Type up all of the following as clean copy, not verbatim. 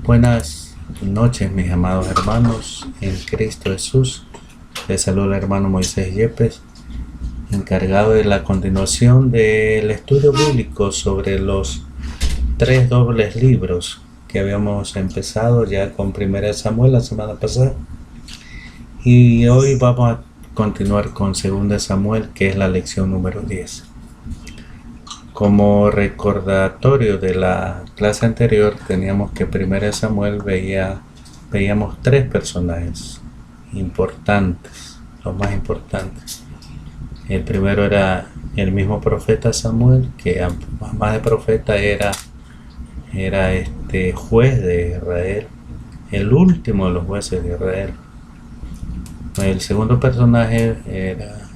Buenas noches, mis amados hermanos en Cristo Jesús. Les saluda el hermano Moisés Yepes, encargado de la continuación del estudio bíblico sobre los tres dobles libros que habíamos empezado ya con 1 Samuel la semana pasada. Y hoy vamos a continuar con 2 Samuel, que es la lección número 10. Como recordatorio de la clase anterior, teníamos que 1 Samuel veíamos tres personajes importantes, los más importantes. El primero era el mismo profeta Samuel, que más de profeta era juez de Israel, el último de los jueces de Israel. El segundo personaje era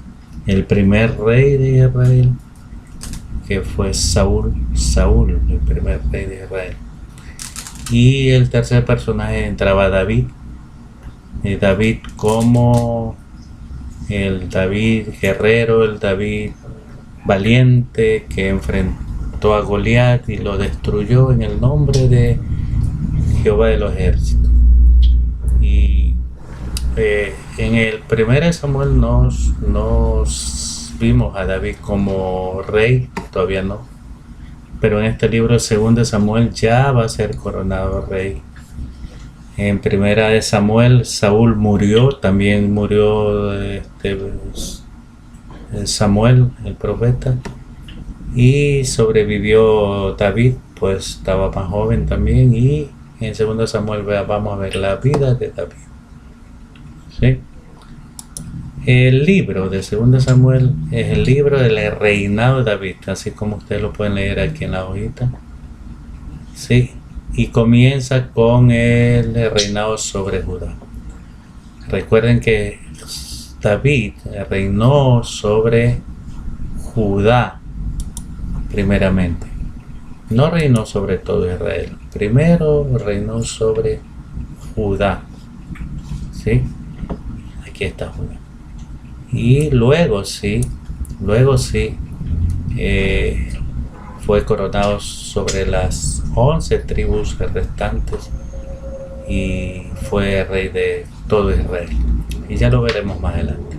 el primer rey de Israel, que fue Saúl, el primer rey de Israel. Y el tercer personaje entraba David, David como el David guerrero, el David valiente que enfrentó a Goliat y lo destruyó en el nombre de Jehová de los ejércitos. Y en el 1 Samuel nos vimos a David como rey, todavía no, pero en este libro 2 Samuel ya va a ser coronado rey. En 1 Samuel Saúl murió, también murió Samuel el profeta, y sobrevivió David, pues estaba más joven también. Y en 2 Samuel vamos a ver la vida de David, ¿sí? El libro de 2 Samuel es el libro del reinado de David, así como ustedes lo pueden leer aquí en la hojita, ¿sí? Y comienza con el reinado sobre Judá. Recuerden que David reinó sobre Judá primeramente. No reinó sobre todo Israel. Primero reinó sobre Judá, ¿sí? Aquí está Judá. Y luego sí, fue coronado sobre las 11 tribus restantes y fue rey de todo Israel. Y ya lo veremos más adelante.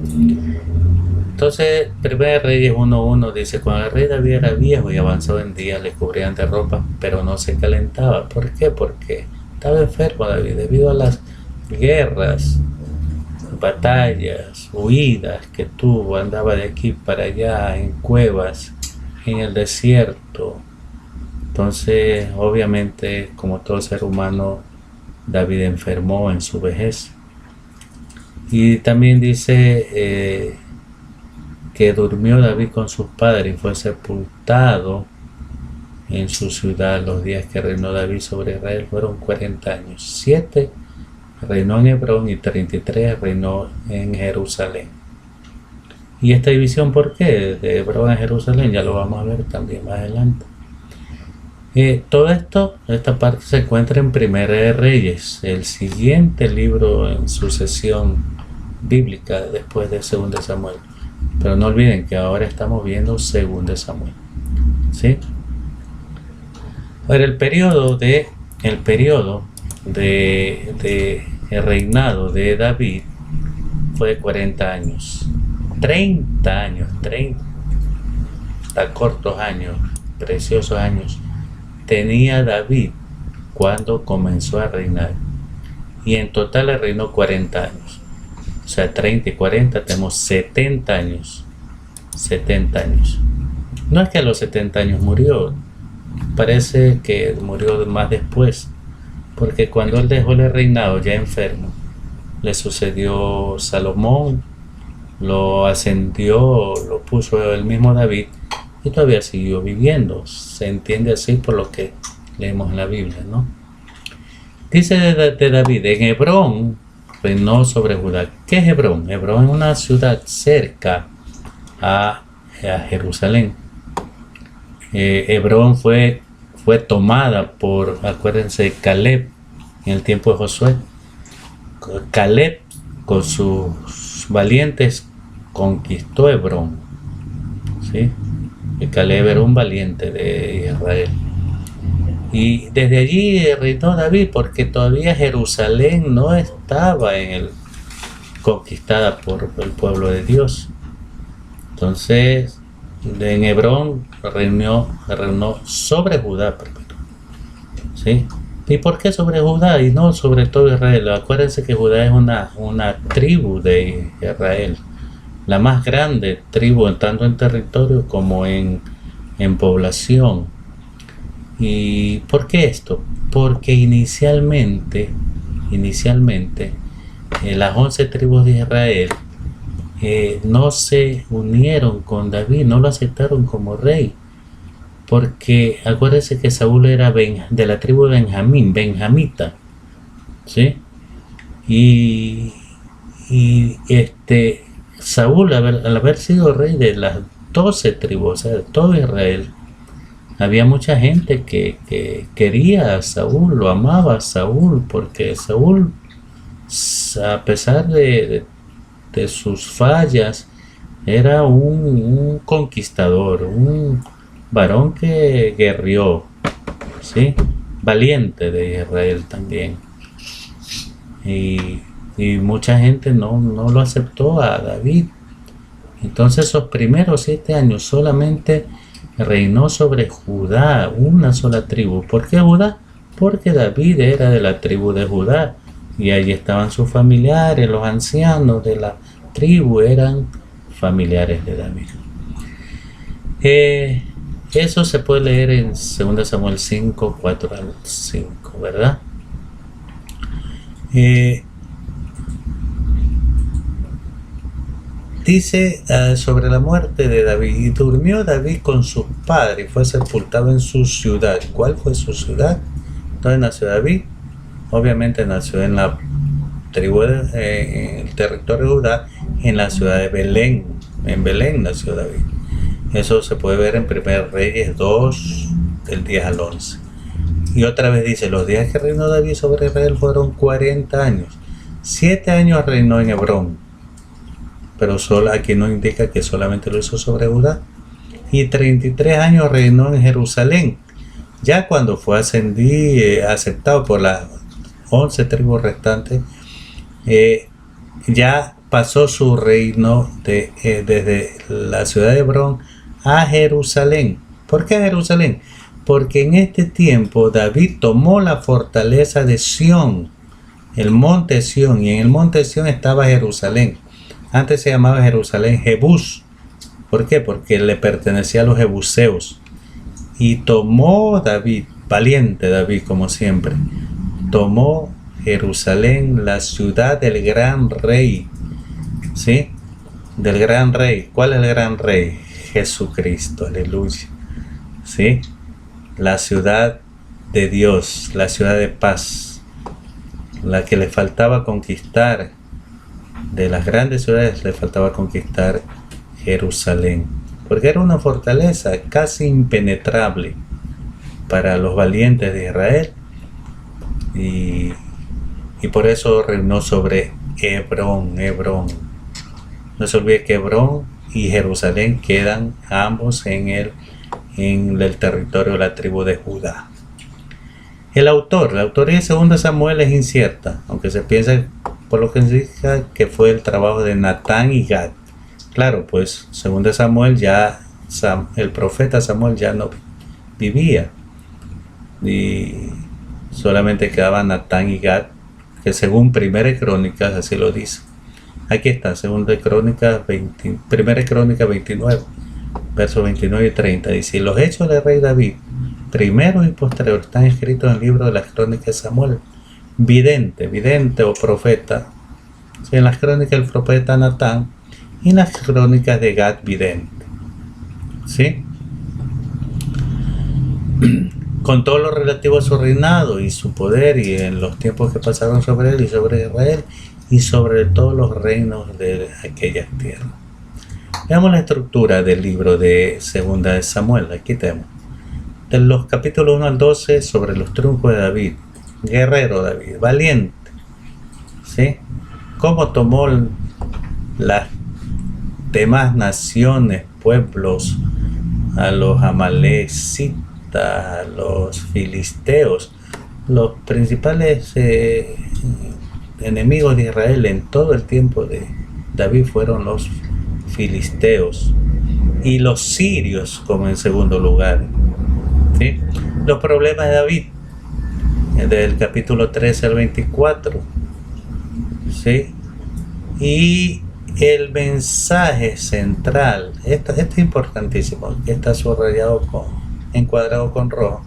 Entonces, 1 Reyes 1:1 dice: cuando el rey David era viejo y avanzado en días, le cubrían de ropa, pero no se calentaba. ¿Por qué? Porque estaba enfermo David debido a las guerras, batallas, huidas que tuvo. Andaba de aquí para allá en cuevas, en el desierto. Entonces, obviamente, como todo ser humano, David enfermó en su vejez. Y también dice que durmió David con sus padres y fue sepultado en su ciudad. Los días que reinó David sobre Israel fueron 40 años. 7 reinó en Hebrón y 33 reinó en Jerusalén. Y esta división, ¿por qué? De Hebrón a Jerusalén, ya lo vamos a ver también más adelante. Todo esto, esta parte se encuentra en 1 de Reyes, el siguiente libro en sucesión bíblica después de 2 Samuel. Pero no olviden que ahora estamos viendo 2 Samuel, ¿sí? Ahora, el periodo de el reinado de David fue de 40 años. 30 años, 30 cortos años, preciosos años tenía David cuando comenzó a reinar. Y en total le reinó 40 años. O sea, 30 y 40 tenemos 70 años. 70 años. No es que a los 70 años murió. Parece que murió más después. Porque cuando él dejó el reinado ya enfermo, le sucedió Salomón, lo ascendió, lo puso el mismo David y todavía siguió viviendo. Se entiende así por lo que leemos en la Biblia, ¿no? Dice de David: en Hebrón reinó sobre Judá. ¿Qué es Hebrón? Hebrón es una ciudad cerca a Jerusalén. Hebrón fue tomada por, acuérdense, Caleb en el tiempo de Josué. Caleb con sus valientes conquistó Hebrón, ¿sí? Y Caleb era un valiente de Israel. Y desde allí reinó David, porque todavía Jerusalén no estaba conquistada por el pueblo de Dios. Entonces, en Hebrón reinó sobre Judá primero. ¿Sí? ¿Y por qué sobre Judá y no sobre todo Israel? Acuérdense que Judá es una tribu de Israel, la más grande tribu tanto en territorio como en población. ¿Y por qué esto? Porque inicialmente las 11 tribus de Israel no se unieron con David, no lo aceptaron como rey, porque acuérdense que Saúl era de la tribu de Benjamín, benjamita, ¿sí? Y Saúl, al haber sido rey de las 12 tribus, o sea, de todo Israel, había mucha gente que quería a Saúl, lo amaba a Saúl, porque Saúl, a pesar de sus fallas, era un conquistador, un varón que guerrió, ¿sí? Valiente de Israel también. Y mucha gente no lo aceptó a David. Entonces esos primeros 7 años solamente reinó sobre Judá, una sola tribu. ¿Por qué Judá? Porque David era de la tribu de Judá, y allí estaban sus familiares, los ancianos de la tribu eran familiares de David. Eso se puede leer en 2 Samuel 5, 4 al 5, ¿verdad? Dice sobre la muerte de David: y durmió David con sus padres y fue sepultado en su ciudad. ¿Cuál fue su ciudad? ¿Dónde nació David? Obviamente nació en la tribu en el territorio de Judá, en la ciudad de Belén. En Belén nació David. Eso se puede ver en 1 Reyes 2, del 10 al 11. Y otra vez dice: los días que reinó David sobre Israel fueron 40 años. 7 años reinó en Hebrón, pero solo aquí no indica que solamente lo hizo sobre Judá. Y 33 años reinó en Jerusalén. Ya cuando fue aceptado por las 11 tribus restantes, ya pasó su reino desde la ciudad de Hebrón a Jerusalén. ¿Por qué a Jerusalén? Porque en este tiempo David tomó la fortaleza de Sión, el monte Sión, y en el monte Sión estaba Jerusalén. Antes se llamaba Jerusalén Jebús. ¿Por qué? Porque le pertenecía a los jebuseos. Y tomó David, valiente David como siempre, tomó Jerusalén, la ciudad del gran rey. ¿Sí? Del gran rey. ¿Cuál es el gran rey? Jesucristo, aleluya. ¿Sí? La ciudad de Dios, la ciudad de paz, la que le faltaba conquistar. De las grandes ciudades le faltaba conquistar Jerusalén, porque era una fortaleza casi impenetrable para los valientes de Israel, y por eso reinó sobre Hebrón. No se olvide que Hebrón y Jerusalén quedan ambos en el territorio de la tribu de Judá. La autoría de 2 Samuel es incierta, aunque se piensa por lo que indica que fue el trabajo de Natán y Gad. Claro, pues 2 Samuel el profeta Samuel ya no vivía, y solamente quedaban Natán y Gad, que según 1 Crónicas así lo dice. Aquí está, 1 Crónicas 29, versos 29 y 30. Dice: los hechos del rey David, primeros y posteriores, están escritos en el libro de las crónicas de Samuel, vidente o profeta. En las crónicas del profeta Natán y en las crónicas de Gad, vidente. ¿Sí? Con todo lo relativo a su reinado y su poder, y en los tiempos que pasaron sobre él y sobre Israel y sobre todos los reinos de aquellas tierras. Veamos la estructura del libro de 2 Samuel. Aquí tenemos de los capítulos 1 al 12 sobre los triunfos de David, guerrero David, valiente, ¿sí? Cómo tomó las demás naciones, pueblos, a los amalecitas, amonitas, a los filisteos. Los principales enemigos de Israel en todo el tiempo de David fueron los filisteos y los sirios como en segundo lugar, ¿sí? Los problemas de David del capítulo 13 al 24, ¿sí? Y el mensaje central, esto es importantísimo, que está subrayado encuadrado con rojo.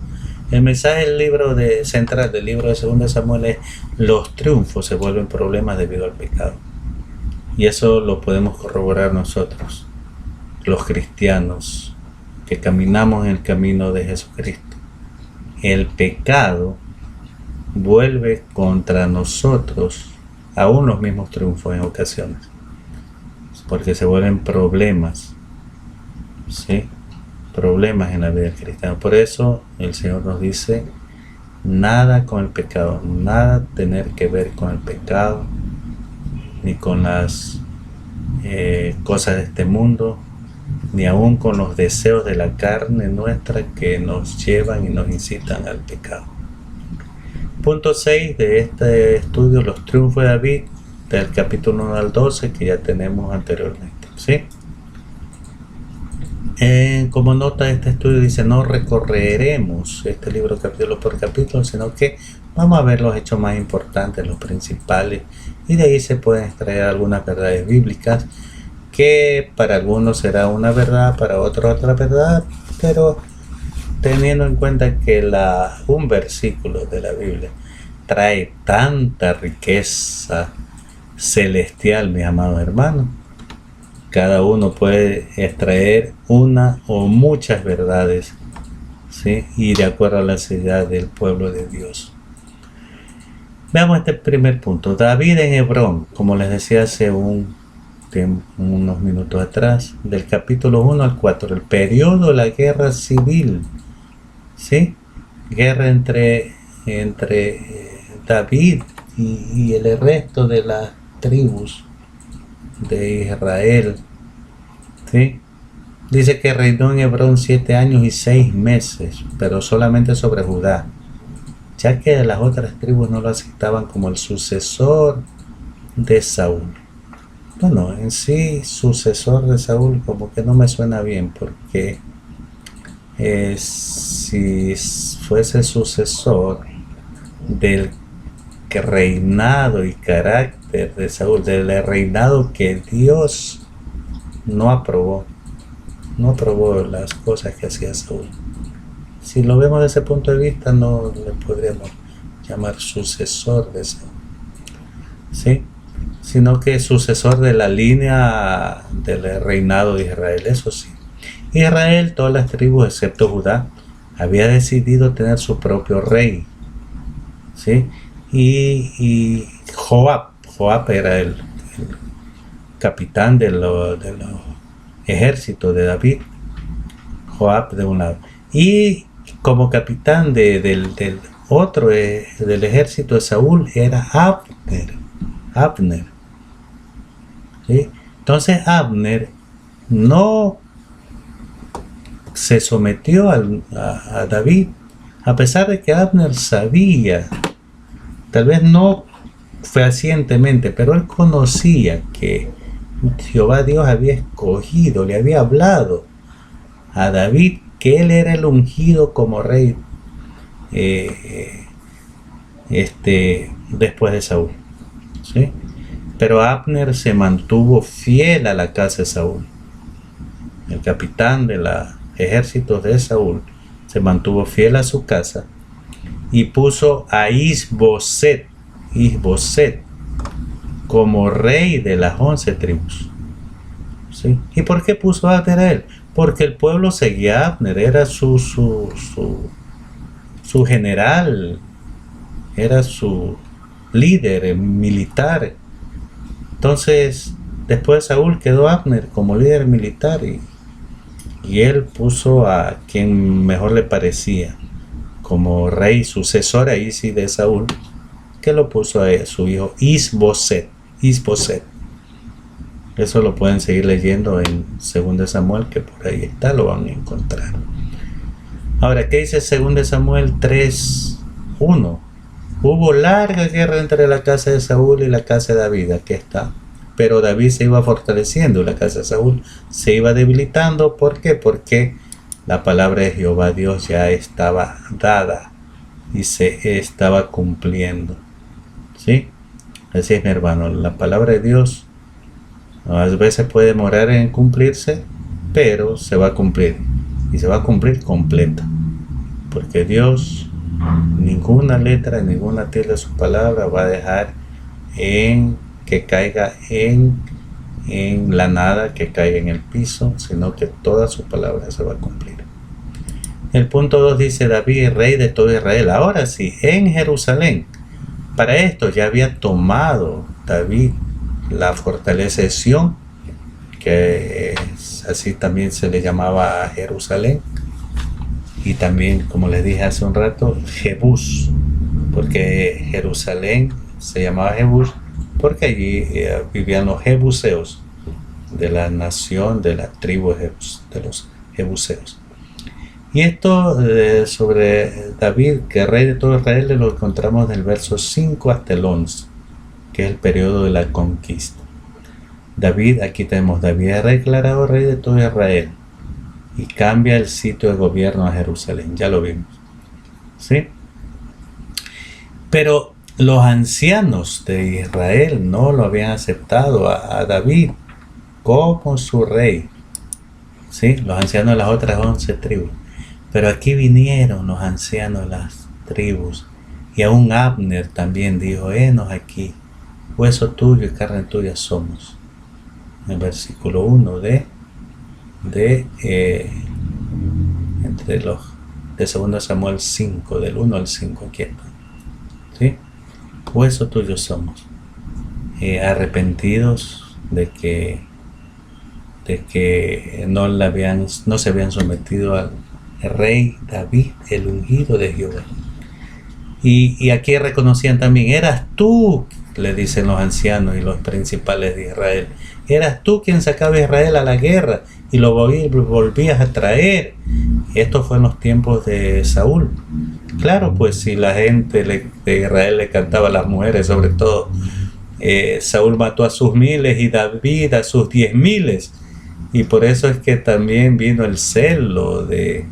El mensaje del central del libro de 2 Samuel es: los triunfos se vuelven problemas debido al pecado. Y eso lo podemos corroborar nosotros, los cristianos, que caminamos en el camino de Jesucristo. El pecado vuelve contra nosotros aún los mismos triunfos en ocasiones, porque se vuelven problemas, ¿sí? Problemas en la vida cristiana. Por eso el Señor nos dice: nada con el pecado, nada tener que ver con el pecado, ni con las cosas de este mundo, ni aún con los deseos de la carne nuestra que nos llevan y nos incitan al pecado. Punto 6 de este estudio: los triunfos de David, del capítulo 1 al 12, que ya tenemos anteriormente, ¿sí? Como nota de este estudio dice: no recorreremos este libro capítulo por capítulo, sino que vamos a ver los hechos más importantes, los principales, y de ahí se pueden extraer algunas verdades bíblicas que para algunos será una verdad, para otros otra verdad, pero teniendo en cuenta que un versículo de la Biblia trae tanta riqueza celestial, mis amados hermanos, cada uno puede extraer una o muchas verdades, ¿sí? Y de acuerdo a la necesidad del pueblo de Dios. Veamos este primer punto. David en Hebrón, como les decía hace unos minutos atrás, del capítulo 1 al 4, el periodo de la guerra civil, ¿sí? Guerra entre David y el resto de las tribus de Israel, ¿sí? Dice que reinó en Hebrón 7 años y 6 meses, pero solamente sobre Judá, ya que las otras tribus no lo aceptaban como el sucesor de Saúl. Bueno, en sí, sucesor de Saúl como que no me suena bien, porque si fuese sucesor del reinado y carácter de Saúl, del reinado que Dios no aprobó las cosas que hacía Saúl. Si lo vemos desde ese punto de vista, no le podríamos llamar sucesor de Saúl, ¿sí? Sino que sucesor de la línea del reinado de Israel. Eso sí, Israel, todas las tribus excepto Judá, había decidido tener su propio rey, ¿sí? Y Joab era el capitán de los ejércitos de David. Joab de un lado, y como capitán del otro del ejército de Saúl era Abner, ¿sí? Entonces Abner no se sometió a David, a pesar de que Abner sabía, tal vez no fehacientemente, pero él conocía que Jehová Dios había escogido, le había hablado a David que él era el ungido como rey después de Saúl, ¿sí? Pero Abner se mantuvo fiel a la casa de Saúl. El capitán de los ejércitos de Saúl se mantuvo fiel a su casa y puso a Isboset como rey de las 11 tribus, ¿sí? ¿Y por qué puso a Abner a él? Porque el pueblo seguía a Abner, era su general, era su líder militar. Entonces, después de Saúl quedó Abner como líder militar y él puso a quien mejor le parecía como rey sucesor ahí sí de Saúl, que lo puso a su hijo Isboset. Eso lo pueden seguir leyendo en 2 Samuel, que por ahí está, lo van a encontrar. Ahora, ¿qué dice 2 Samuel 3:1? Hubo larga guerra entre la casa de Saúl y la casa de David. Aquí está. Pero David se iba fortaleciendo, la casa de Saúl se iba debilitando. ¿Por qué? Porque la palabra de Jehová Dios ya estaba dada y se estaba cumpliendo. ¿Sí? Así es, mi hermano. La palabra de Dios a veces puede demorar en cumplirse, pero se va a cumplir. Y se va a cumplir completa. Porque Dios, ninguna letra, ninguna tilde de su palabra va a dejar que caiga en la nada, que caiga en el piso, sino que toda su palabra se va a cumplir. El punto 2 dice: David, rey de todo Israel. Ahora sí, en Jerusalén. Para esto ya había tomado David la fortaleza de Sión, que así también se le llamaba a Jerusalén. Y también, como les dije hace un rato, Jebús, porque Jerusalén se llamaba Jebús porque allí vivían los jebuseos, de la nación, de la tribu de los jebuseos. Y esto sobre David, que rey de todo Israel, lo encontramos del verso 5 hasta el 11, que es el periodo de la conquista. David, aquí tenemos, David es declarado rey de todo Israel y cambia el sitio de gobierno a Jerusalén, ya lo vimos, ¿sí? Pero los ancianos de Israel no lo habían aceptado a David como su rey, ¿sí? Los ancianos de las otras 11 tribus. Pero aquí vinieron los ancianos de las tribus, y aún Abner también dijo: henos aquí, hueso tuyo y carne tuya somos. En el versículo 1 de 2 Samuel 5, del 1 al 5, aquí está, ¿sí? Hueso tuyo somos, arrepentidos de que no se habían sometido al rey David, el ungido de Jehová. Y aquí reconocían también: eras tú, le dicen los ancianos y los principales de Israel, eras tú quien sacaba a Israel a la guerra y lo volvías a traer. Esto fue en los tiempos de Saúl. Claro, pues si la gente de Israel le cantaba a las mujeres, sobre todo, Saúl mató a sus miles y David a sus 10,000. Y por eso es que también vino el celo de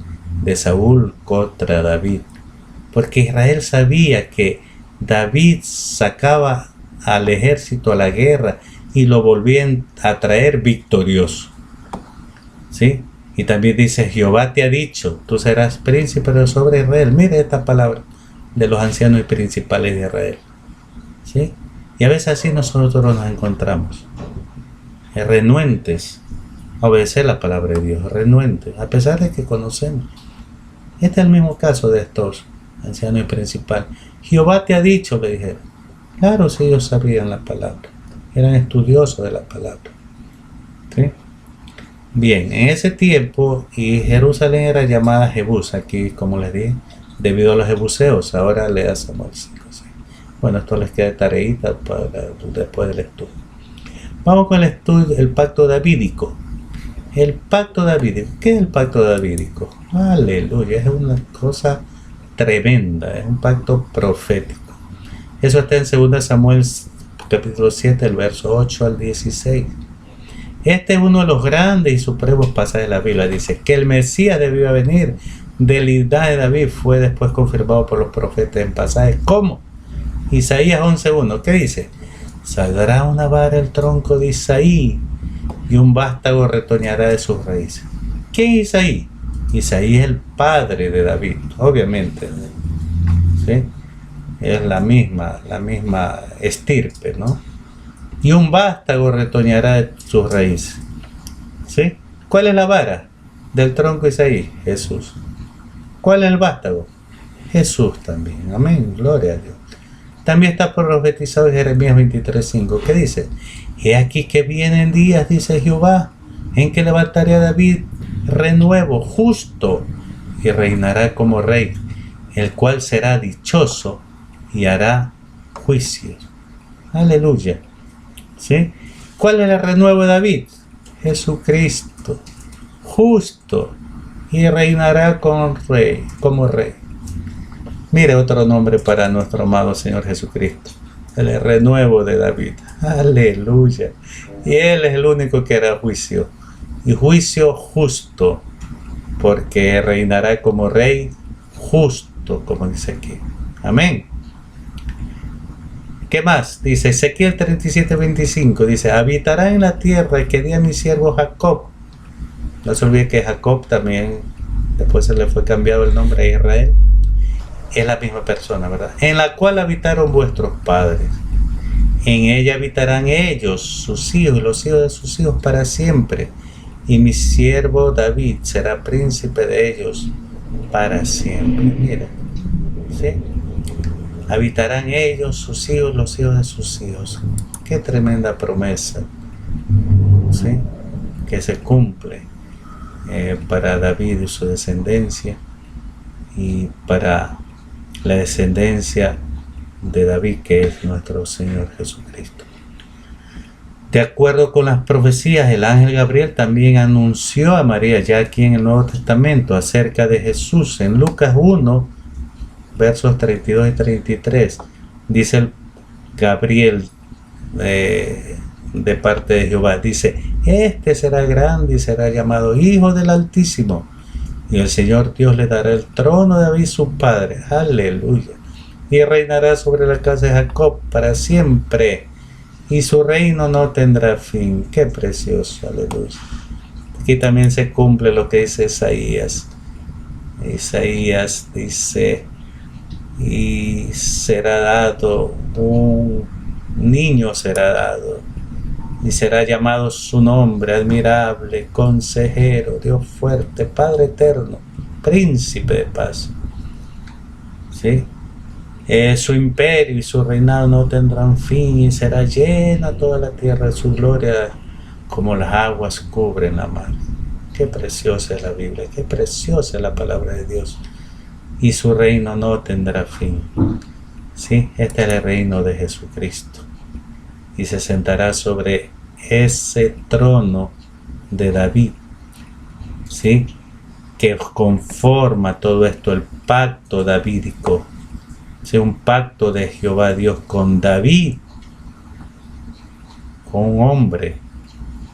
Saúl contra David, porque Israel sabía que David sacaba al ejército a la guerra y lo volvían a traer victorioso, ¿sí? Y también dice: Jehová te ha dicho, tú serás príncipe sobre Israel. Mire esta palabra de los ancianos y principales de Israel, ¿sí? Y a veces así nosotros nos encontramos, renuentes a obedecer la palabra de Dios, renuentes, a pesar de que conocemos. Este es el mismo caso de estos ancianos y principales. Jehová te ha dicho, le dijeron. Claro, si ellos sabían la palabra, eran estudiosos de la palabra, ¿sí? Bien, en ese tiempo, y Jerusalén era llamada Jebús, aquí como les dije, debido a los jebuseos. Ahora lea Samuel 5, ¿sí? Bueno, esto les queda de tareita después del estudio. Vamos con el estudio, el pacto davídico. El pacto davídico. ¿Qué es el pacto davídico? Aleluya, es una cosa tremenda, es un pacto profético. Eso está en 2 Samuel capítulo 7, el verso 8 al 16. Este es uno de los grandes y supremos pasajes de la Biblia. Dice que el Mesías debía venir del linaje de David. Fue después confirmado por los profetas en pasajes como Isaías 11:1. ¿Qué dice? Saldrá una vara del tronco de Isaí y un vástago retoñará de sus raíces. ¿Quién es Isaí? Isaí es el padre de David, obviamente, ¿sí? Es la misma estirpe, ¿no? Y un vástago retoñará de sus raíces, ¿sí? ¿Cuál es la vara del tronco de Isaí? Jesús. ¿Cuál es el vástago? Jesús también. Amén, gloria a Dios. También está profetizado en Jeremías 23:5. ¿Qué dice? He aquí que vienen días, dice Jehová, en que levantaré a David renuevo, justo, y reinará como rey, el cual será dichoso y hará juicios. Aleluya. ¿Sí? ¿Cuál es el renuevo de David? Jesucristo, justo, y reinará como rey. Mire otro nombre para nuestro amado Señor Jesucristo, el renuevo de David. Aleluya. Y Él es el único que hará juicio, y juicio justo, porque reinará como rey justo, como dice aquí. Amén. ¿Qué más? Dice Ezequiel 37:25, dice, habitará en la tierra que di a mi siervo Jacob. No se olvide que Jacob también, después se le fue cambiado el nombre a Israel. Es la misma persona, ¿verdad? En la cual habitaron vuestros padres. En ella habitarán ellos, sus hijos y los hijos de sus hijos para siempre. Y mi siervo David será príncipe de ellos para siempre. Mira, ¿sí? Habitarán ellos, sus hijos, los hijos de sus hijos. Qué tremenda promesa, ¿sí? Que se cumple para David y su descendencia, y para la descendencia de David, que es nuestro Señor Jesucristo. De acuerdo con las profecías, el ángel Gabriel también anunció a María, ya aquí en el Nuevo Testamento, acerca de Jesús. En Lucas 1, versos 32 y 33, dice el Gabriel de parte de Jehová, dice, este será grande y será llamado Hijo del Altísimo, y el Señor Dios le dará el trono de David su padre. Aleluya. Y reinará sobre la casa de Jacob para siempre, y su reino no tendrá fin. Qué precioso, aleluya. Aquí también se cumple lo que dice Isaías. Isaías dice, y será dado, un niño será dado, y será llamado su nombre, admirable, consejero, Dios fuerte, Padre eterno, príncipe de paz. ¿Sí? Su imperio y su reinado no tendrán fin, y será llena toda la tierra de su gloria, como las aguas cubren la mar. Qué preciosa es la Biblia, qué preciosa es la palabra de Dios. Y su reino no tendrá fin. ¿Sí? Este es el reino de Jesucristo, y se sentará sobre ese trono de David, ¿sí? Que conforma todo esto, el pacto davídico, ¿sí? Un pacto de Jehová Dios con David, con un hombre.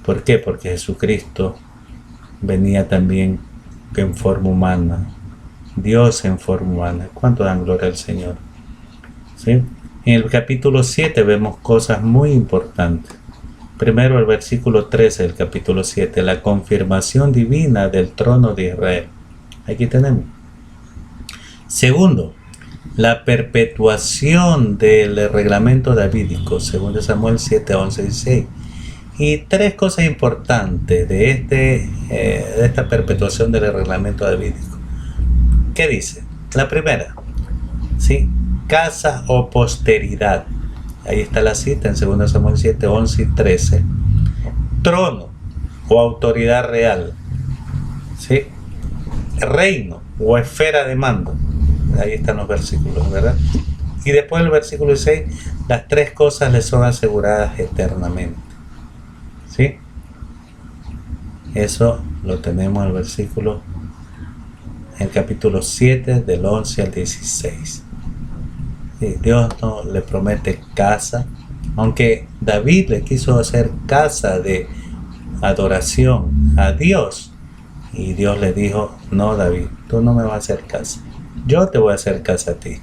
¿Por qué? Porque Jesucristo venía también en forma humana, Dios en forma humana. ¿Cuánto dan gloria al Señor? ¿Sí? En el capítulo 7 vemos cosas muy importantes. Primero, el versículo 13 del capítulo 7, la confirmación divina del trono de Israel. Aquí tenemos. Segundo, la perpetuación del reglamento davídico, segundo Samuel 7, 11 y 16. Y tres cosas importantes de esta perpetuación del reglamento davídico. ¿Qué dice? La primera, ¿sí? Casa o posteridad. Ahí está la cita en 2 Samuel 7, 11 y 13. Trono o autoridad real, ¿sí? Reino o esfera de mando. Ahí están los versículos, ¿verdad? Y después el versículo 6, las tres cosas le son aseguradas eternamente, ¿sí? Eso lo tenemos en el versículo, en el capítulo 7, del 11 al 16. Sí, Dios no le promete casa, aunque David le quiso hacer casa de adoración a Dios, y Dios le dijo, no, David, tú no me vas a hacer casa, yo te voy a hacer casa a ti.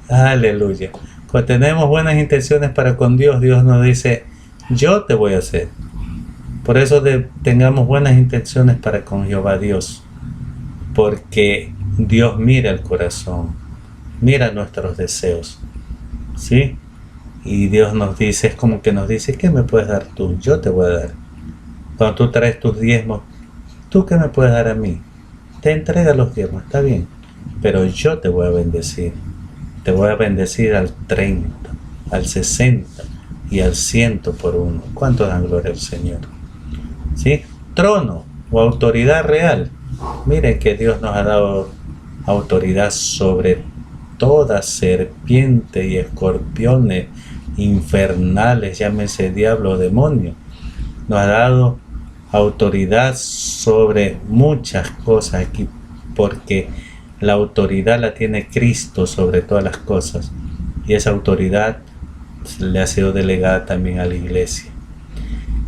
Aleluya. Cuando tenemos buenas intenciones para con Dios, Dios nos dice, yo te voy a hacer. Por eso tengamos buenas intenciones para con Jehová Dios, porque Dios mira el corazón, mira nuestros deseos, ¿sí? Y Dios nos dice, es como que nos dice, ¿qué me puedes dar tú? Yo te voy a dar. Cuando tú traes tus diezmos, ¿tú qué me puedes dar a mí? Te entrega los diezmos, está bien, pero yo te voy a bendecir. Te voy a bendecir al 30, al 60 y al 100 por uno. ¿Cuánto dan gloria al Señor? ¿Sí? Trono o autoridad real. Miren que Dios nos ha dado autoridad sobre toda serpiente y escorpiones infernales, llámese diablo o demonio. Nos ha dado autoridad sobre muchas cosas aquí, porque la autoridad la tiene Cristo sobre todas las cosas, y esa autoridad le ha sido delegada también a la iglesia.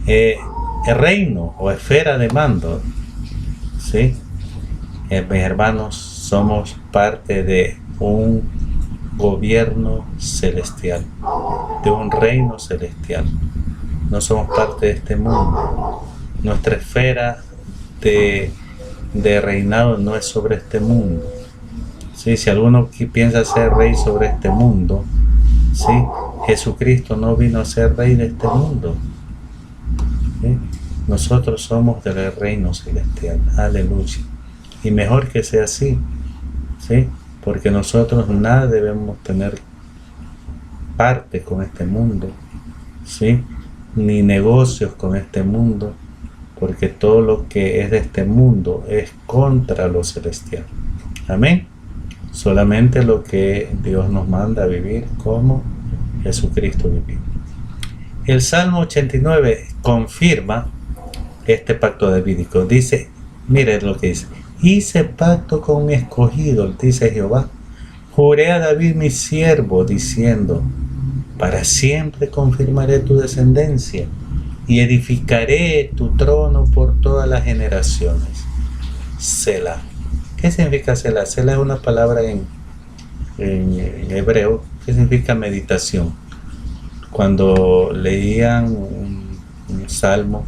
El reino o esfera de mando, ¿sí? Mis hermanos, somos parte de un gobierno celestial, de un reino celestial. No somos parte de este mundo. Nuestra esfera de reinado no es sobre este mundo. ¿Sí? Si alguno piensa ser rey sobre este mundo, ¿sí? Jesucristo no vino a ser rey de este mundo. ¿Sí? Nosotros somos del reino celestial. Aleluya. Y mejor que sea así, ¿sí? Porque nosotros nada debemos tener parte con este mundo, ¿sí? Ni negocios con este mundo, porque todo lo que es de este mundo es contra lo celestial. Amén. Solamente lo que Dios nos manda a vivir como Jesucristo vivió. El Salmo 89 confirma este pacto davídico. Dice, mire lo que dice: hice pacto con mi escogido, dice Jehová. Juré a David mi siervo, diciendo: para siempre confirmaré tu descendencia y edificaré tu trono por todas las generaciones. Selah. ¿Qué significa Selah? Selah es una palabra en hebreo que significa meditación. Cuando leían un salmo,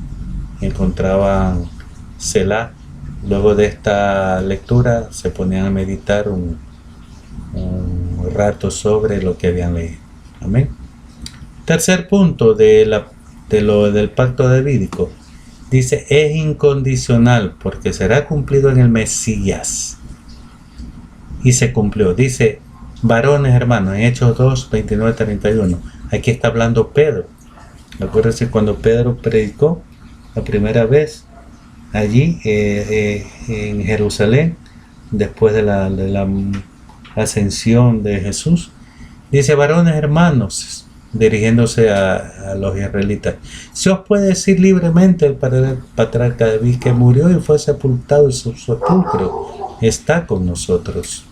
encontraban Selah. Luego de esta lectura se ponían a meditar un rato sobre lo que habían leído. Amén. Tercer punto del pacto davídico. Dice, es incondicional porque será cumplido en el Mesías. Y se cumplió. Dice, varones hermanos, en Hechos 2, 29, 31. Aquí está hablando Pedro. Acuérdense cuando Pedro predicó la primera vez allí en Jerusalén, después de la ascensión de Jesús. Dice, varones hermanos, dirigiéndose a los israelitas, se os puede decir libremente el patriarca David, que murió y fue sepultado, y su sepulcro está con nosotros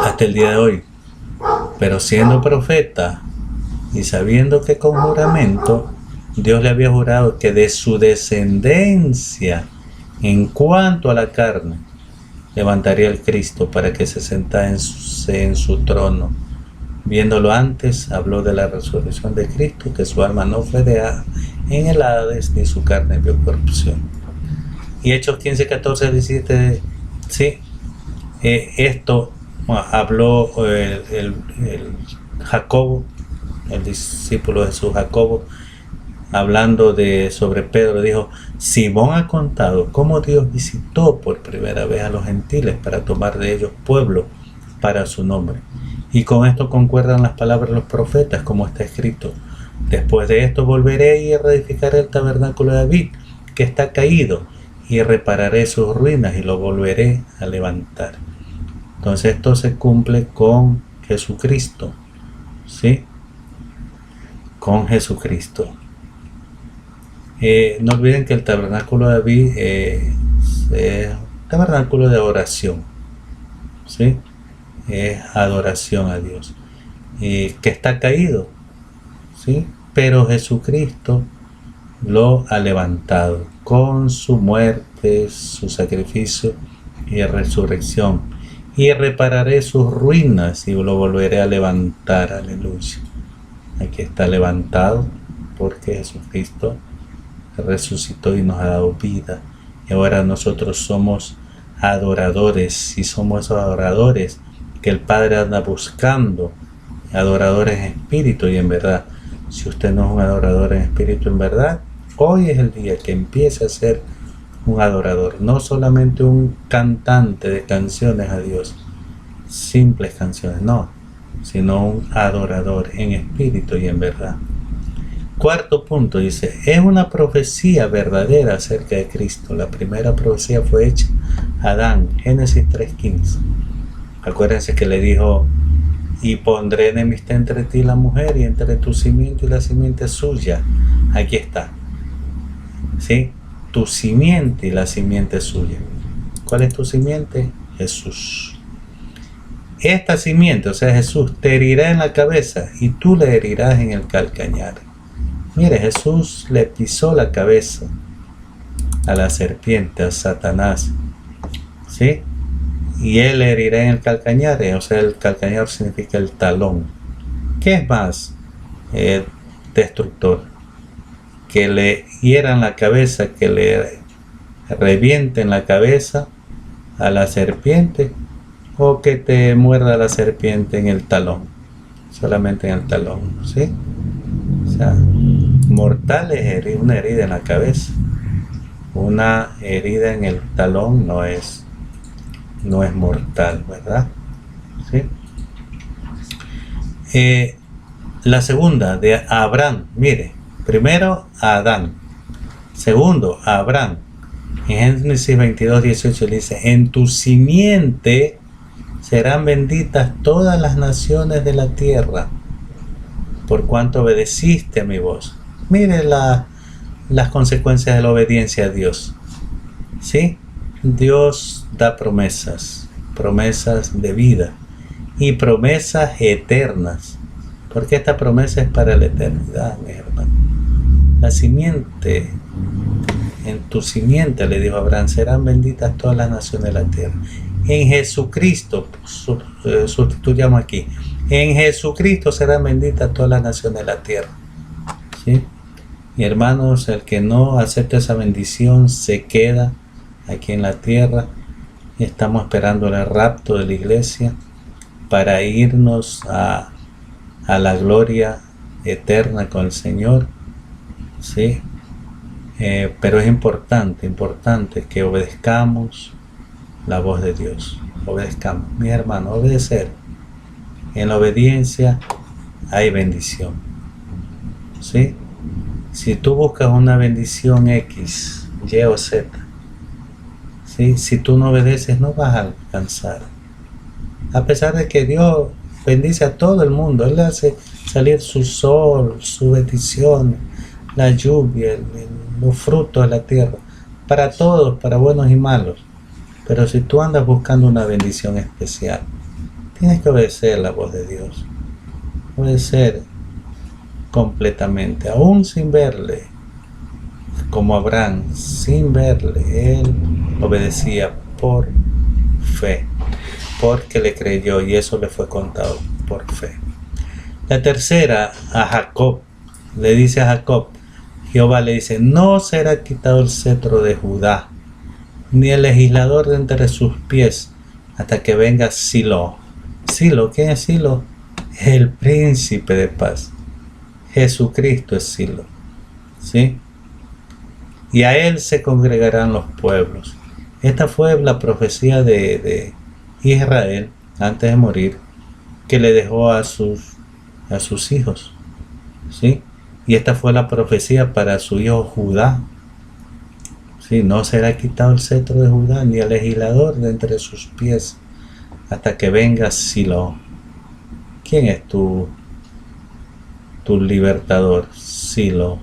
hasta el día de hoy. Pero siendo profeta y sabiendo que con juramento Dios le había jurado que de su descendencia, en cuanto a la carne, levantaría el Cristo para que se sentase en su trono. Viéndolo antes, habló de la resurrección de Cristo, que su alma no fue en el Hades, ni su carne vio corrupción. Y Hechos 15, 14, 17, sí, esto habló el Jacobo, el discípulo de Jesús, Jacobo, hablando sobre Pedro, dijo, Simón ha contado cómo Dios visitó por primera vez a los gentiles para tomar de ellos pueblo para su nombre. Y con esto concuerdan las palabras de los profetas, como está escrito, después de esto volveré y reedificaré el tabernáculo de David, que está caído, y repararé sus ruinas y lo volveré a levantar. Entonces esto se cumple con Jesucristo, ¿sí? Con Jesucristo. No olviden que el tabernáculo de David es un tabernáculo de oración, ¿sí? Es adoración a Dios, que está caído, ¿sí? Pero Jesucristo lo ha levantado con su muerte, su sacrificio y resurrección, y repararé sus ruinas y lo volveré a levantar. Aleluya. Aquí está levantado porque Jesucristo resucitó y nos ha dado vida, y ahora nosotros somos adoradores, y somos esos adoradores que el Padre anda buscando, adoradores en espíritu y en verdad. Si usted no es un adorador en espíritu y en verdad, hoy es el día que empiece a ser un adorador, no solamente un cantante de canciones a Dios, simples canciones, no, sino un adorador en espíritu y en verdad. Cuarto punto, dice, es una profecía verdadera acerca de Cristo. La primera profecía fue hecha a Adán, Génesis 3:15. Acuérdense que le dijo, y pondré enemistad entre ti y la mujer, y entre tu simiente y la simiente suya. Aquí está. ¿sí? Tu simiente y la simiente suya. ¿Cuál es tu simiente? Jesús. Esta simiente, o sea, Jesús, te herirá en la cabeza y tú le herirás en el calcañar. Mire, Jesús le pisó la cabeza a la serpiente, a Satanás, ¿sí? Y él le herirá en el calcañar, o sea, el calcañar significa el talón. ¿Qué es más destructor? Que le hieran la cabeza, que le revienten la cabeza a la serpiente, o que te muerda la serpiente en el talón, solamente en el talón, ¿sí? O sea, mortal es una herida en la cabeza. Una herida en el talón no es mortal, ¿verdad? ¿Sí? La segunda de Abraham, mire, primero a Adán, segundo a Abraham. En Génesis 22:18 dice: en tu simiente serán benditas todas las naciones de la tierra, por cuanto obedeciste a mi voz. Mire las consecuencias de la obediencia a Dios, ¿sí? Dios da promesas de vida y promesas eternas, porque esta promesa es para la eternidad, mi hermano. La simiente, en tu simiente, le dijo Abraham, serán benditas todas las naciones de la tierra. En Jesucristo, sustituyamos aquí, en Jesucristo serán benditas todas las naciones de la tierra, ¿sí? Y hermanos, el que no acepta esa bendición se queda aquí en la tierra. Estamos esperando el rapto de la iglesia para irnos a la gloria eterna con el Señor, ¿sí? Pero es importante que obedezcamos la voz de Dios. Obedezcamos, mis hermanos, obedecer. En la obediencia hay bendición, ¿sí? Si tú buscas una bendición X, Y o Z, ¿sí? Si tú no obedeces, no vas a alcanzar. A pesar de que Dios bendice a todo el mundo, Él hace salir su sol, su bendición, la lluvia, los frutos de la tierra, para todos, para buenos y malos. Pero si tú andas buscando una bendición especial, tienes que obedecer la voz de Dios. Obedecer completamente, aún sin verle, como Abraham, sin verle, él obedecía por fe, porque le creyó y eso le fue contado por fe. La tercera, a Jacob, le dice a Jacob, Jehová le dice: no será quitado el cetro de Judá, ni el legislador de entre sus pies, hasta que venga Silo. Silo, ¿quién es Silo? El príncipe de paz. Jesucristo es Silo, ¿sí? Y a él se congregarán los pueblos. Esta fue la profecía de Israel antes de morir, que le dejó a sus hijos, ¿sí? Y esta fue la profecía para su hijo Judá, ¿sí? No será quitado el cetro de Judá, ni el legislador de entre sus pies, hasta que venga Silo. ¿Quién es tu libertador? Silo.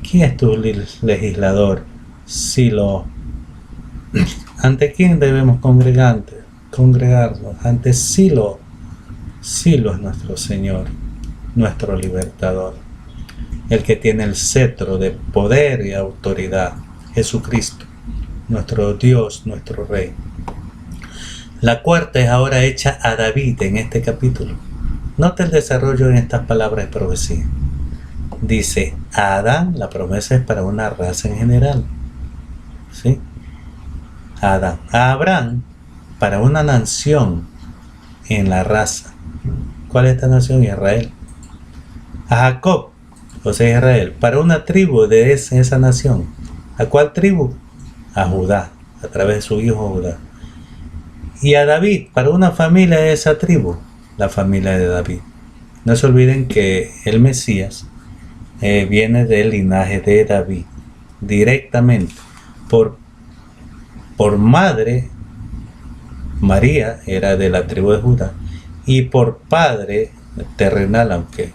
¿Quién es tu legislador? Silo. ¿Ante quién debemos congregarnos? Ante Silo. Silo es nuestro Señor, nuestro libertador, el que tiene el cetro de poder y autoridad. Jesucristo, nuestro Dios, nuestro Rey. La cuarta es ahora hecha a David en este capítulo. Nota el desarrollo en estas palabras de profecía. Dice: a Adán, la promesa es para una raza en general, ¿sí? A Adán. A Abraham, para una nación en la raza. ¿Cuál es esta nación? Israel. A Jacob, o sea Israel, para una tribu de esa nación. ¿A cuál tribu? A Judá, a través de su hijo Judá. Y a David, para una familia de esa tribu, la familia de David. No se olviden que el Mesías viene del linaje de David, directamente. Por madre, María era de la tribu de Judá, y por padre terrenal, aunque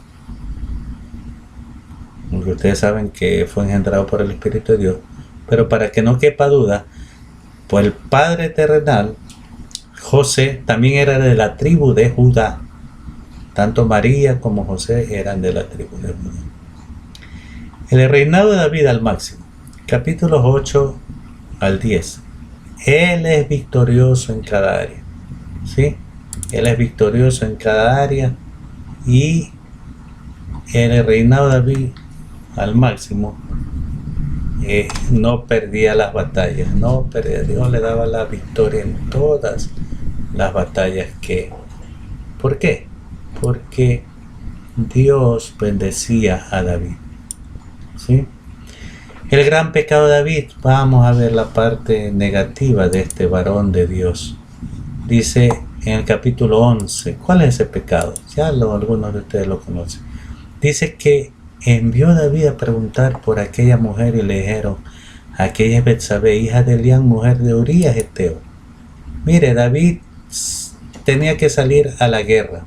porque ustedes saben que fue engendrado por el Espíritu de Dios. Pero para que no quepa duda, pues el Padre terrenal, José, también era de la tribu de Judá. Tanto María como José eran de la tribu de Judá. El reinado de David al máximo. Capítulos 8 al 10. Él es victorioso en cada área. ¿Sí? Él es victorioso en cada área. Y en el reinado de David al máximo, no perdía las batallas. No perdía. Dios le daba la victoria en todas las batallas que... ¿Por qué? Porque Dios bendecía a David. ¿Sí? El gran pecado de David, vamos a ver la parte negativa de este varón de Dios. Dice en el capítulo 11, ¿cuál es ese pecado? Ya algunos de ustedes lo conocen. Dice que envió David a preguntar por aquella mujer y le dijeron, aquella es Betsabé, hija de Elián, mujer de Urías Heteo. Mire, David tenía que salir a la guerra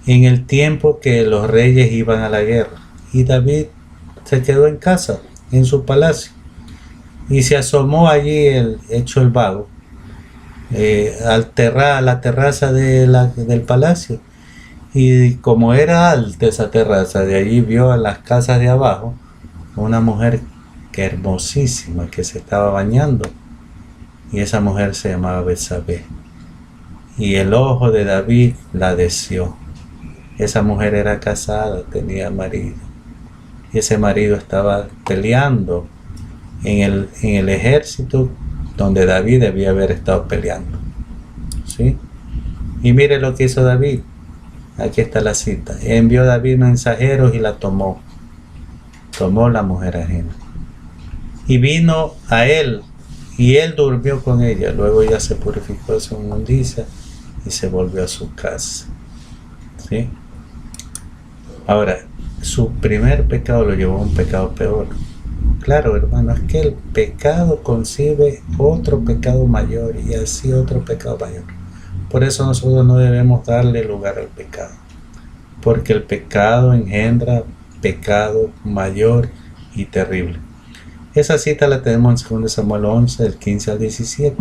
en el tiempo que los reyes iban a la guerra, y David se quedó en casa, en su palacio, y se asomó allí hecho el vago, a la terraza del palacio, y como era alta esa terraza, de allí vio a las casas de abajo una mujer que hermosísima que se estaba bañando, y esa mujer se llamaba Betsabé, y el ojo de David la deseó. Esa mujer era casada, tenía marido, y ese marido estaba peleando en el ejército donde David debía haber estado peleando. ¿Sí? Y mire lo que hizo David. Aquí está la cita. Envió David mensajeros y la tomó. Tomó la mujer ajena. Y vino a él, y él durmió con ella. Luego ella se purificó de su inmundicia y se volvió a su casa. ¿Sí? Ahora, su primer pecado lo llevó a un pecado peor. Claro, hermano, es que el pecado concibe otro pecado mayor y así otro pecado mayor. Por eso nosotros no debemos darle lugar al pecado, porque el pecado engendra pecado mayor y terrible. Esa cita la tenemos en 2 Samuel 11, del 15 al 17.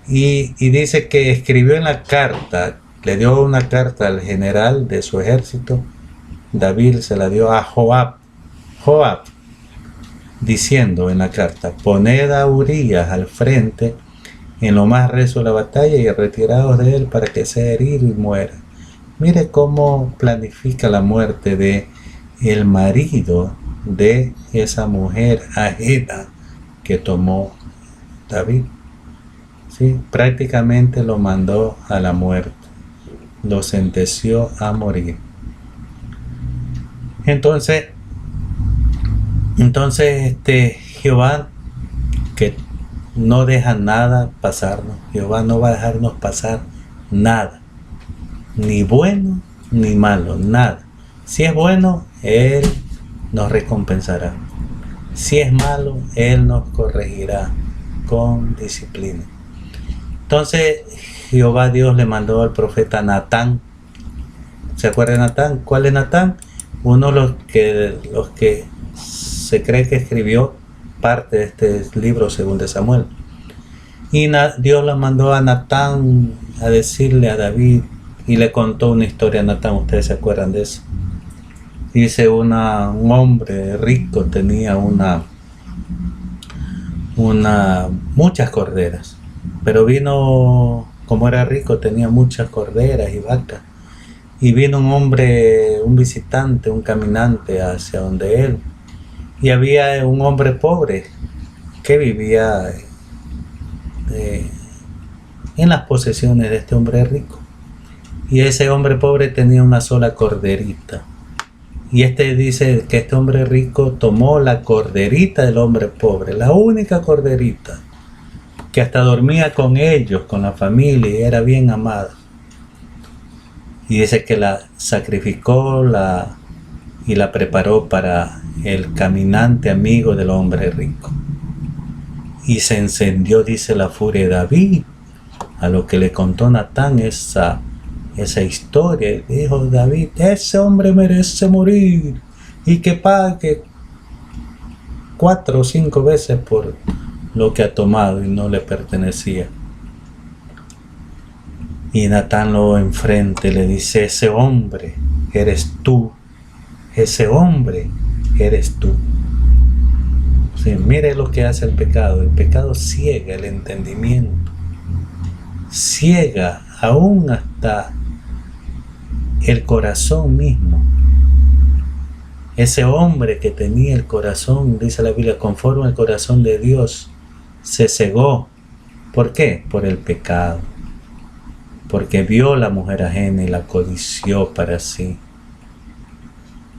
Y dice que escribió en la carta, le dio una carta al general de su ejército. David se la dio a Joab, diciendo en la carta, poned a Urías al frente en lo más recio de la batalla y retiraos de él para que sea herido y muera. Mire cómo planifica la muerte de el marido de esa mujer ajena que tomó David. ¿Sí? Prácticamente lo mandó a la muerte, lo sentenció a morir. Entonces Jehová, que no deja nada pasarnos, Jehová no va a dejarnos pasar nada, ni bueno ni malo, nada. Si es bueno, Él nos recompensará. Si es malo, Él nos corregirá con disciplina. Entonces Jehová Dios le mandó al profeta Natán. ¿Se acuerda de Natán? ¿Cuál es Natán? Uno de los que se cree que escribió parte de este libro según de Samuel. Y Dios le mandó a Natán a decirle a David, y le contó una historia a Natán. ¿Ustedes se acuerdan de eso? Dice, un hombre rico tenía muchas corderas, pero como era rico, tenía muchas corderas y vacas. Y vino un visitante, un caminante hacia donde él. Y había un hombre pobre que vivía en las posesiones de este hombre rico. Y ese hombre pobre tenía una sola corderita. Y dice que este hombre rico tomó la corderita del hombre pobre, la única corderita, que hasta dormía con ellos, con la familia, y era bien amada. Y dice que la sacrificó y la preparó para el caminante amigo del hombre rico. Y se encendió, dice, la furia de David, a lo que le contó Natán esa historia. Y dijo David, ese hombre merece morir, y que pague 4 o 5 veces por lo que ha tomado y no le pertenecía. Y Natán lo enfrente, le dice: ese hombre eres tú, ese hombre eres tú. Sí, mire lo que hace el pecado ciega el entendimiento, ciega aún hasta el corazón mismo. Ese hombre que tenía el corazón, dice la Biblia, conforme al corazón de Dios, se cegó. ¿Por qué? Por el pecado. Porque vio la mujer ajena y la codició para sí.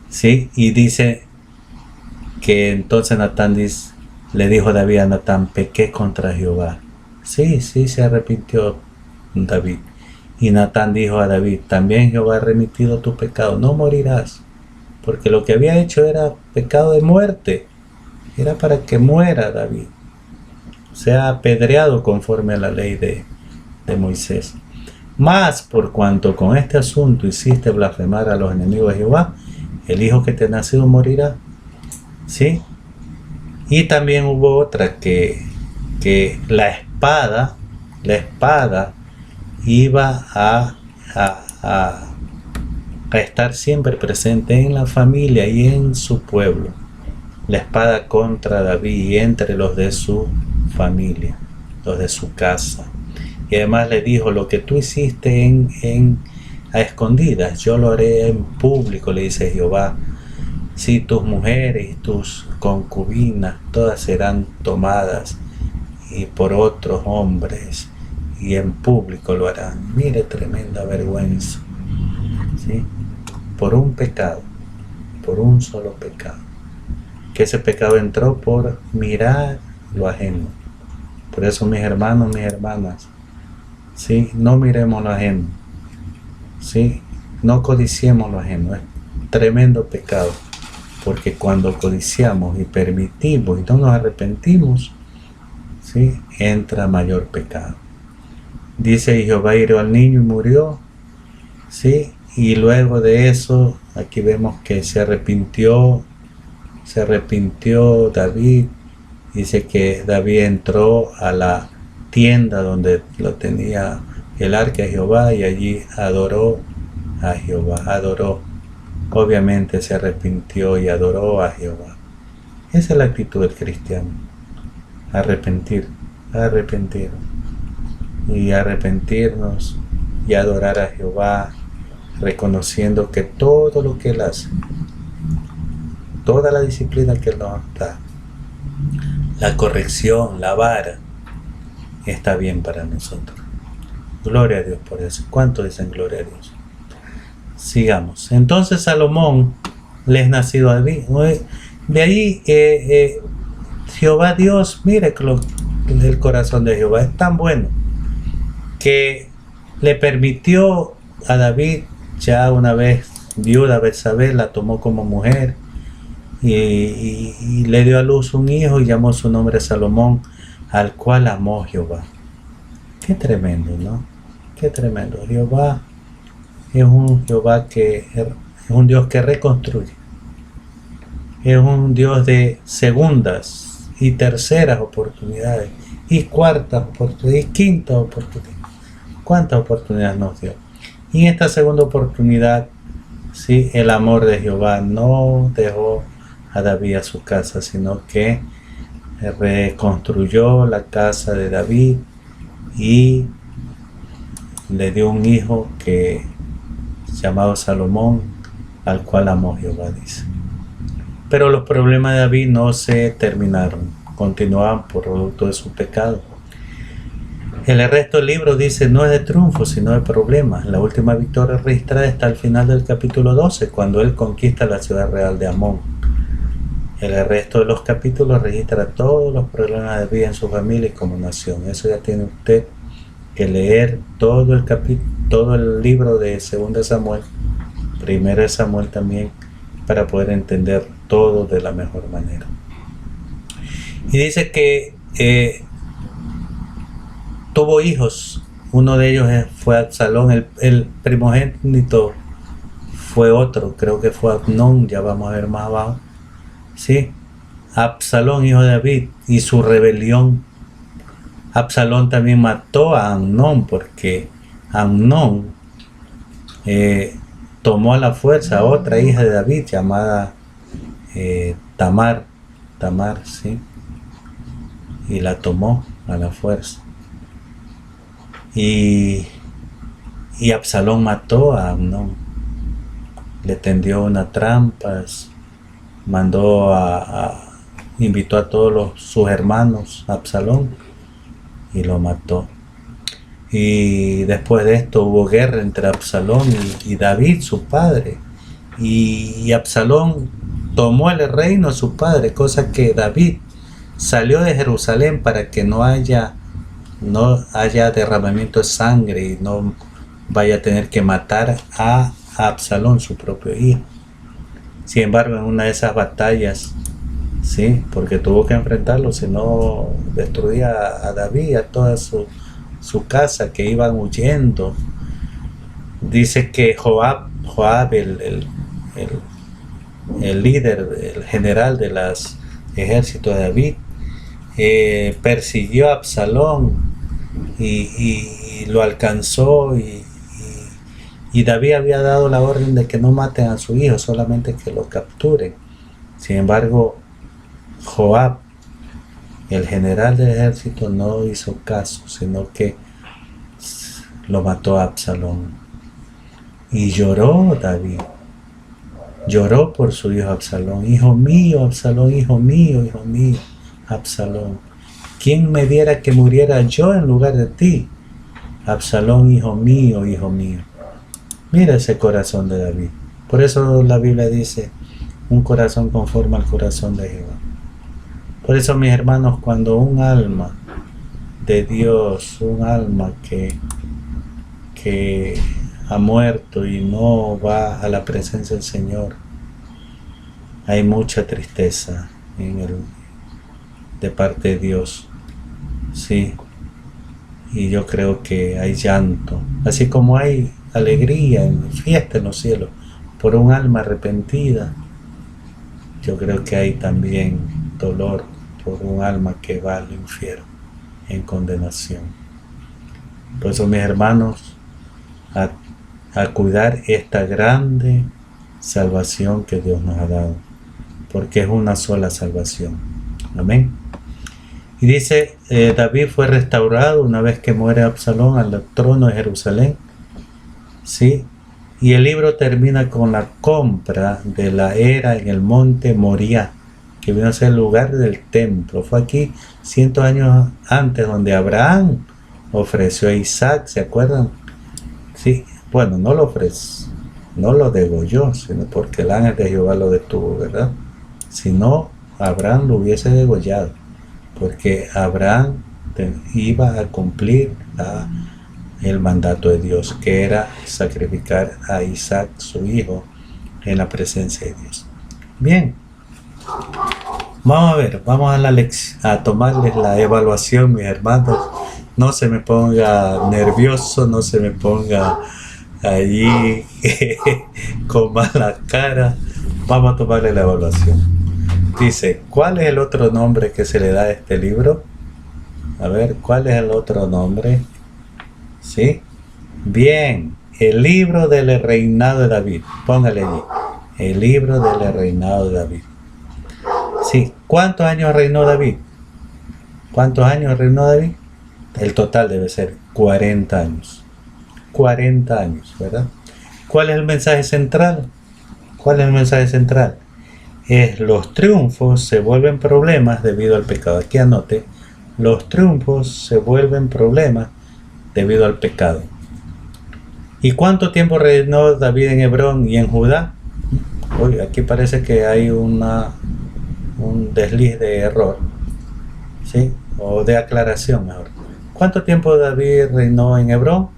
¿Sí? Y dice que entonces Natán le dijo David a Natán: pequé contra Jehová. Sí, se arrepintió David. Y Natán dijo a David: también Jehová ha remitido tu pecado, no morirás. Porque lo que había hecho era pecado de muerte. Era para que muera David. Sea apedreado conforme a la ley de Moisés. Mas por cuanto con este asunto hiciste blasfemar a los enemigos de Jehová, el hijo que te ha nacido morirá. ¿Sí? Y también hubo otra que la espada iba a estar siempre presente en la familia y en su pueblo. La espada contra David y entre los de su familia, los de su casa. Y además le dijo: lo que tú hiciste a escondidas, yo lo haré en público, le dice Jehová. Si tus mujeres y tus concubinas todas serán tomadas y por otros hombres, y en público lo harán. Mire, tremenda vergüenza. ¿Sí? Por un pecado, por un solo pecado. Que ese pecado entró por mirar lo ajeno. Por eso, mis hermanos, mis hermanas, ¿sí? No miremos lo ajeno, ¿sí? No codiciemos lo ajeno. Es tremendo pecado, porque cuando codiciamos y permitimos y no nos arrepentimos, ¿sí? Entra mayor pecado. Dice: y Jehová hirió al niño y murió, ¿sí? Y luego de eso, aquí vemos que se arrepintió David. Dice que David entró a la tienda donde lo tenía el arca de Jehová y allí adoró a Jehová. Obviamente se arrepintió y adoró a Jehová. Esa es la actitud del cristiano. Arrepentirnos y adorar a Jehová, reconociendo que todo lo que Él hace, toda la disciplina que Él nos da, la corrección, la vara, está bien para nosotros. Gloria a Dios por eso. ¿Cuántos dicen gloria a Dios? Sigamos. Entonces Salomón le es nacido a David. De ahí Jehová Dios, mire el corazón de Jehová es tan bueno que le permitió a David, ya una vez viuda Betsabé, la tomó como mujer y le dio a luz un hijo y llamó su nombre Salomón, al cual amó Jehová. Qué tremendo, ¿no? Qué tremendo. Jehová es un Dios que reconstruye. Es un Dios de segundas y terceras oportunidades y cuartas oportunidades y quintas oportunidades. ¿Cuántas oportunidades nos dio? Y en esta segunda oportunidad, sí, el amor de Jehová no dejó a David a su casa, sino que reconstruyó la casa de David y le dio un hijo llamado Salomón, al cual amó Jehová, dice. Pero los problemas de David no se terminaron, continuaban por producto de su pecado. El resto del libro dice: no es de triunfo, sino de problemas. La última victoria registrada está al final del capítulo 12, cuando él conquista la ciudad real de Amón. El resto de los capítulos registra todos los problemas de David en su familia y como nación. Eso ya tiene usted que leer todo el libro de 2 Samuel, 1 Samuel también, para poder entender todo de la mejor manera. Y dice que tuvo hijos. Uno de ellos fue Absalón, el primogénito fue otro, creo que fue Amnón, ya vamos a ver más abajo, ¿sí? Absalón, hijo de David, y su rebelión. Absalón también mató a Amnón porque Amnón tomó a la fuerza a otra hija de David llamada Tamar, ¿sí? Y la tomó a la fuerza. Y Absalón mató a Amnón. Le tendió unas trampas, mandó invitó a todos sus hermanos a Absalón y lo mató. Y después de esto hubo guerra entre Absalón y David, su padre. Y Absalón tomó el reino a su padre, cosa que David salió de Jerusalén para que no haya derramamiento de sangre y no vaya a tener que matar a Absalón, su propio hijo. Sin embargo, en una de esas batallas, sí, porque tuvo que enfrentarlo, si no destruía a David, a toda su casa, que iban huyendo. Dice que Joab, el líder, el general de los ejércitos de David, persiguió a Absalón y lo alcanzó, y David había dado la orden de que no maten a su hijo, solamente que lo capturen. Sin embargo, Joab, el general del ejército, no hizo caso, sino que lo mató a Absalón. Y lloró David, lloró por su hijo Absalón. Hijo mío, Absalón, hijo mío, hijo mío, Absalón. ¿Quién me diera que muriera yo en lugar de ti? Absalón, hijo mío, hijo mío. Mira ese corazón de David. Por eso la Biblia dice, un corazón conforme al corazón de Jehová. Por eso, mis hermanos, cuando un alma de Dios, un alma que ha muerto y no va a la presencia del Señor, hay mucha tristeza de parte de Dios, sí, y yo creo que hay llanto, así como hay alegría en fiesta en los cielos por un alma arrepentida. Yo creo que hay también dolor por un alma que va al infierno en condenación. Por eso, mis hermanos, a cuidar esta grande salvación que Dios nos ha dado, porque es una sola salvación. Amén. Y dice, David fue restaurado una vez que muere Absalón al trono de Jerusalén, ¿sí? Y el libro termina con la compra de la era en el monte Moriah, que vino a ser el lugar del templo. Fue aquí 100 años antes, donde Abraham ofreció a Isaac, ¿se acuerdan? Sí, bueno, no lo ofreció, no lo degolló, sino porque el ángel de Jehová lo detuvo, ¿verdad? Si no, Abraham lo hubiese degollado, porque Abraham iba a cumplir el mandato de Dios, que era sacrificar a Isaac, su hijo, en la presencia de Dios. Bien, vamos a ver, vamos a tomarles la evaluación, mis hermanos. No se me ponga nervioso, no se me ponga allí con mala cara. Vamos a tomarle la evaluación. Dice, ¿cuál es el otro nombre que se le da a este libro? A ver, ¿cuál es el otro nombre? ¿Sí? Bien, el libro del reinado de David. Póngale allí, el libro del reinado de David. Sí, ¿cuántos años reinó David? ¿Cuántos años reinó David? El total debe ser 40 años. 40 años, ¿verdad? ¿Cuál es el mensaje central? ¿Cuál es el mensaje central? Es los triunfos se vuelven problemas debido al pecado. Aquí anote, los triunfos se vuelven problemas debido al pecado. ¿Y cuánto tiempo reinó David en Hebrón y en Judá? Uy, aquí parece que hay un desliz de error, ¿sí? O de aclaración mejor. ¿Cuánto tiempo David reinó en Hebrón?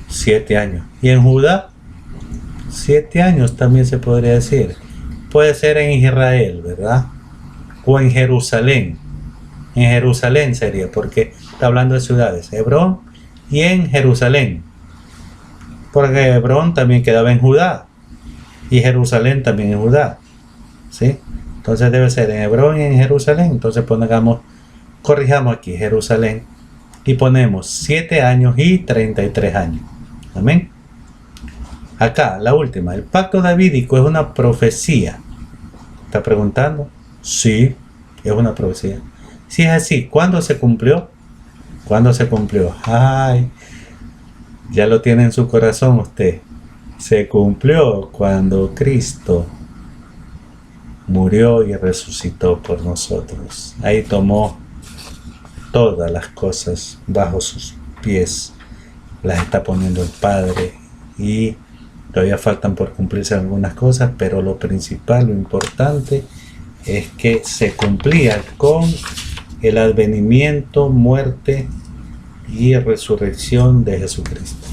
7 años. ¿Y en Judá? 7 años también se podría decir. Puede ser en Israel, ¿verdad? O en Jerusalén. En Jerusalén sería, porque está hablando de ciudades. Hebrón y en Jerusalén. Porque Hebrón también quedaba en Judá. y Jerusalén también en Judá, ¿sí? Entonces debe ser en Hebrón y en Jerusalén. Entonces corrijamos aquí Jerusalén y ponemos 7 años y 33 años. Amén. Acá, la última, el pacto davídico es una profecía. ¿Está preguntando? Sí, es una profecía. Si es así, ¿cuándo se cumplió? ¿Cuándo se cumplió? Ay, ya lo tiene en su corazón usted. Se cumplió cuando Cristo murió y resucitó por nosotros. Ahí tomó todas las cosas bajo sus pies, las está poniendo el Padre, y todavía faltan por cumplirse algunas cosas, pero lo principal, lo importante es que se cumplía con el advenimiento, muerte y resurrección de Jesucristo.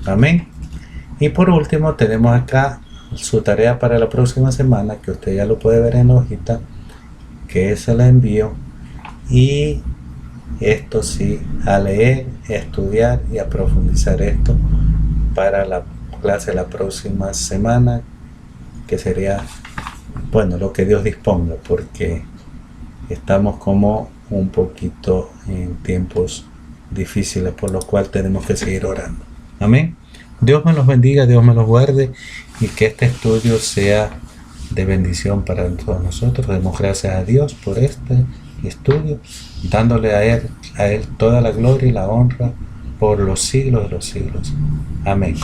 Amén. Y por último tenemos acá su tarea para la próxima semana, que usted ya lo puede ver en la hojita, que se la envío. Y esto sí, a leer, a estudiar y a profundizar esto para la clase de la próxima semana, que sería, bueno, lo que Dios disponga, porque estamos como un poquito en tiempos difíciles, por lo cual tenemos que seguir orando. Amén. Dios me los bendiga, Dios me los guarde, y que este estudio sea de bendición para todos nosotros. Demos gracias a Dios por este estudio, dándole a Él toda la gloria y la honra por los siglos de los siglos. Amén.